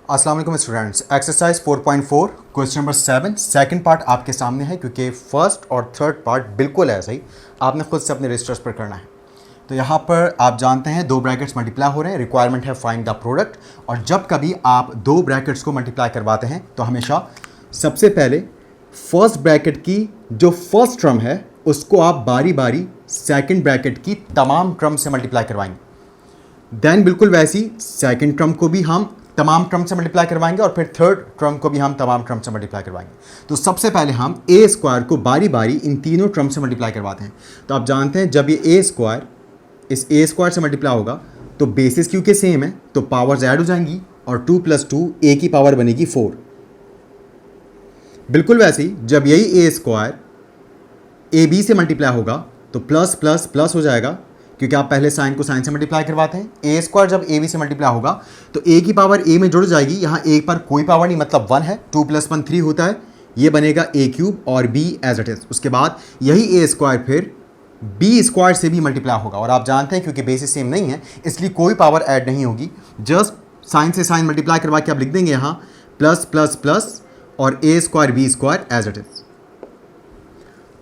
अस्सलाम वालेकुम students. Exercise 4.4 question number 7 second part आपके सामने है, क्योंकि फर्स्ट और थर्ड पार्ट बिल्कुल ऐसा ही आपने खुद से अपने रजिस्टर्स पर करना है। तो यहाँ पर आप जानते हैं दो ब्रैकेट्स मल्टीप्लाई हो रहे हैं, रिक्वायरमेंट है फाइंड द प्रोडक्ट। और जब कभी आप दो ब्रैकेट्स को मल्टीप्लाई करवाते हैं तो हमेशा सबसे पहले फर्स्ट ब्रैकेट की जो फर्स्ट टर्म है उसको आप बारी बारी सेकेंड ब्रैकेट की तमाम टर्म से मल्टीप्लाई करवाएंगे। देन बिल्कुल वैसी सेकेंड टर्म को भी हम तमाम टर्म से मल्टीप्लाई करवाएंगे और फिर थर्ड टर्म को भी हम तमाम टर्म से मल्टीप्लाई करवाएंगे। तो सबसे पहले हम ए स्क्वायर को बारी बारी इन तीनों टर्म से मल्टीप्लाई करवाते हैं। तो आप जानते हैं जब ये ए स्क्वायर इस ए स्क्वायर से मल्टीप्लाई होगा तो बेसिस क्योंकि सेम है तो पावर्स ऐड हो जाएंगी और 2 + 2 ए की पावर बनेगी 4। बिल्कुल वैसे ही जब यही ए स्क्वायर ए बी से मल्टीप्लाई होगा तो प्लस प्लस प्लस हो जाएगा, क्योंकि आप पहले साइन को साइन से मल्टीप्लाई करवाते हैं। ए स्क्वायर जब ए बी से मल्टीप्लाई होगा तो ए की पावर ए में जुड़ जाएगी, यहाँ ए पर कोई पावर नहीं मतलब 1 है, 2 + 1 3 होता है, ये बनेगा ए क्यूब और बी एज इट इज। उसके बाद यही ए स्क्वायर फिर बी स्क्वायर से भी मल्टीप्लाई होगा और आप जानते हैं क्योंकि बेसिस सेम नहीं है इसलिए कोई पावर ऐड नहीं होगी, जस्ट साइन से साइन मल्टीप्लाई करवा के आप लिख देंगे यहाँ प्लस प्लस प्लस और A square B square as it is.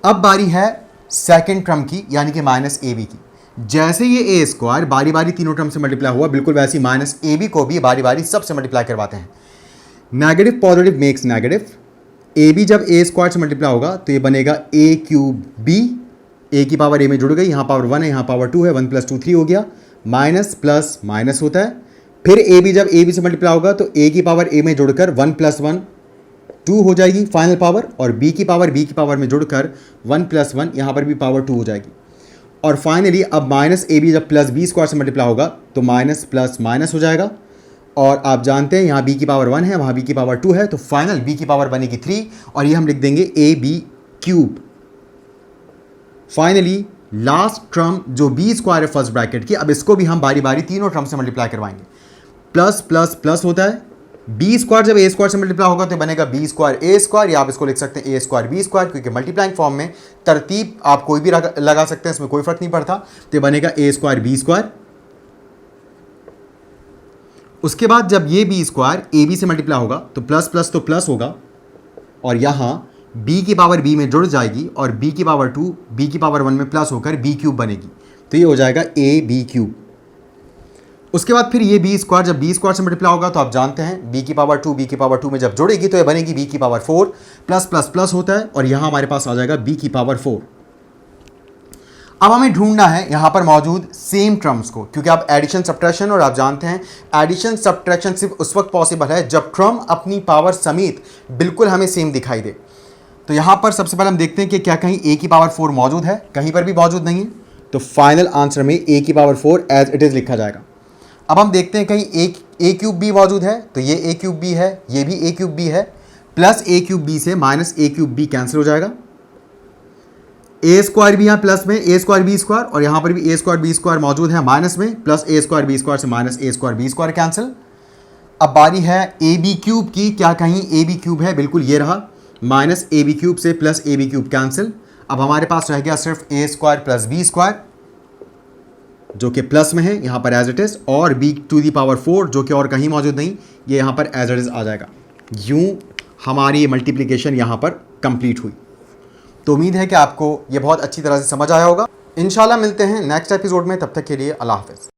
अब बारी है सेकेंड टर्म की यानी कि माइनस ए बी की। जैसे ये ए स्क्वायर बारी बारी तीनों टर्म से मल्टीप्लाई हुआ बिल्कुल वैसे ही माइनस ए बी को भी बारी बारी सब से मल्टीप्लाई करवाते हैं। Negative positive makes negative. A B जब ए स्क्वायर से मल्टीप्लाई होगा तो ये बनेगा ए क्यूब बी, ए की पावर ए में जुड़ गई, यहाँ पावर 1 है यहाँ पावर 2 है, 1 + 2 3 हो गया, माइनस प्लस माइनस होता है। फिर ए बी जब ए बी से मल्टीप्लाई होगा तो ए की पावर ए में जुड़कर 1 + 1 2 हो जाएगी फाइनल पावर, और बी की पावर में जुड़कर 1 + 1 यहाँ पर भी पावर 2 हो जाएगी। और फाइनली अब माइनस ए बी जब प्लस बी स्क्वायर से मल्टीप्लाई होगा तो माइनस प्लस माइनस हो जाएगा। और आप जानते हैं यहाँ बी की पावर 1 है वहाँ बी की पावर 2 है, तो फाइनल बी की पावर बनेगी 3 और ये हम लिख देंगे A B cube. Finally last term जो बी स्क्वायर है फर्स्ट ब्रैकेट की, अब इसको भी हम बारी बारी तीनों टर्म से मल्टीप्लाई करवाएंगे। प्लस प्लस प्लस होता है, बी स्क्वायर जब ए स्क्वायर से मल्टीप्लाई होगा तो बनेगा बी स्क्वायर ए स्क्वायर, या आप इसको लिख सकते हैं ए स्क्वायर बी स्क्वायर, क्योंकि मल्टीप्लाइंग फॉर्म में तरतीब आप कोई भी लगा सकते हैं, इसमें कोई फर्क नहीं पड़ता। तो बनेगा ए स्क्वायर बी स्क्वायर। उसके बाद जब ये बी स्क्वायर ए बी से मल्टीप्लाई होगा तो प्लस प्लस तो प्लस होगा और यहाँ बी की पावर बी में जुड़ जाएगी और बी की पावर 2 बी की पावर 1 में प्लस होकर बी क्यूब बनेगी, तो ये हो जाएगा ए बी क्यूब। उसके बाद फिर ये बी स्क्वायर जब बी स्क्वायर से मल्टीप्लाई होगा तो आप जानते हैं बी की पावर 2 बी की पावर 2 में जब जुड़ेगी तो ये बनेगी बी की पावर 4, प्लस प्लस प्लस होता है और यहाँ हमारे पास आ जाएगा बी की पावर 4। अब हमें ढूंढना है यहाँ पर मौजूद सेम टर्म्स को, क्योंकि आप एडिशन सब्ट्रैक्शन और आप जानते हैं एडिशन सब्ट्रैक्शन सिर्फ उस वक्त पॉसिबल है जब टर्म अपनी पावर समेत बिल्कुल हमें सेम दिखाई दे। तो यहाँ पर सबसे पहले हम देखते हैं कि क्या कहीं ए की पावर 4 मौजूद है, कहीं पर भी मौजूद नहीं है, तो फाइनल आंसर में ए की पावर 4 एज इट इज़ लिखा जाएगा। अब हम देखते हैं कहीं ए क्यूब बी मौजूद है, तो ये ए क्यूब बी है, ये भी ए क्यूब बी है, प्लस ए क्यूब बी से माइनस ए क्यूब बी कैंसिल हो जाएगा। ए स्क्वायर भी यहाँ प्लस में ए स्क्वायर बी स्क्वायर और यहाँ पर भी ए स्क्वायर बी स्क्वायर मौजूद है माइनस में, प्लस ए स्क्वायर बी स्क्वायर से माइनस ए स्क्वायर बी स्क्वायर कैंसिल। अब बारी है ए बी क्यूब की, क्या कहीं ए बी क्यूब है, बिल्कुल ये रहा, माइनस ए बी क्यूब से plus A B cube cancel. अब हमारे पास रह गया सिर्फ A square plus B square जो कि प्लस में है यहाँ पर एज इट इज़, और बी टू दी पावर 4 जो कि और कहीं मौजूद नहीं, ये यहाँ पर एज इट इज़ आ जाएगा। यूँ हमारी मल्टीप्लिकेशन यहाँ पर कंप्लीट हुई। तो उम्मीद है कि आपको ये बहुत अच्छी तरह से समझ आया होगा। इंशाल्लाह मिलते हैं नेक्स्ट एपिसोड में, तब तक के लिए अल्लाह हाफ़िज़।